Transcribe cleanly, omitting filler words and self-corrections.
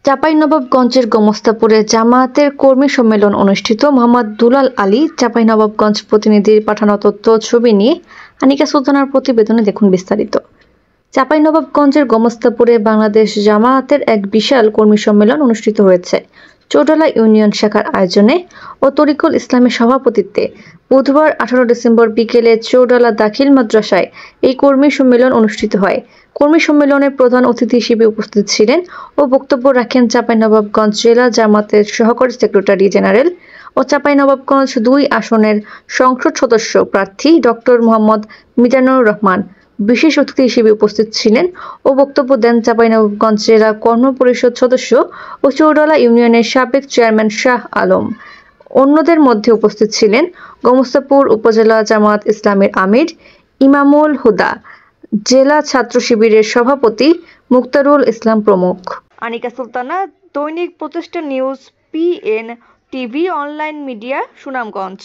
চাঁপাইনবাবগঞ্জের গোমস্তাপুরে জামায়াতের কর্মী সম্মেলন অনুষ্ঠিত। মোহাম্মদ দুলাল আলী, চাঁপাইনবাবগঞ্জ প্রতিনিধির পাঠানো তথ্য ছবি নিয়ে আনিকা সুলতানার প্রতিবেদনে দেখুন বিস্তারিত। চাঁপাইনবাবগঞ্জের গোমস্তাপুরে বাংলাদেশ জামায়াতের এক বিশাল কর্মী সম্মেলন অনুষ্ঠিত হয়েছে। চৌডালা ইউনিয়ন শাখার আয়োজনে ও তরিকুল ইসলামের সভাপতিত্বে বুধবার 18 ডিসেম্বর বিকেলে চৌডালা দাখিল মাদ্রাসায় এই কর্মী সম্মেলন অনুষ্ঠিত হয়। কর্মী সম্মেলনের প্রধান অতিথি হিসেবে উপস্থিত ছিলেন ও বক্তব্য রাখেন চাঁপাইনবাবগঞ্জ জেলা জামায়াতের সহকারী সেক্রেটারি জেনারেল ও চাঁপাইনবাবগঞ্জ 2 আসনের সংসদ সদস্য প্রার্থী ডক্টর মোহাম্মদ মিজানুর রহমান। বিশেষ অতিথি হিসেবে উপস্থিত ছিলেন ও বক্তব্য দেন চাঁপাইনবাবগঞ্জ জেলা কর্ম পরিষদ সদস্য ও চৌডালা ইউনিয়নের সাবেক চেয়ারম্যান শাহ আলম। অন্যদের মধ্যে উপস্থিত ছিলেন গোমস্তাপুর উপজেলা জামায়াত ইসলামের আমির ইমামুল হুদা, জেলা ছাত্র শিবিরের সভাপতি মুক্তারুল ইসলাম প্রমুখ। আনিকা সুলতানা, দৈনিক প্রতিষ্ঠান news, PN TV online media, Sunamganj.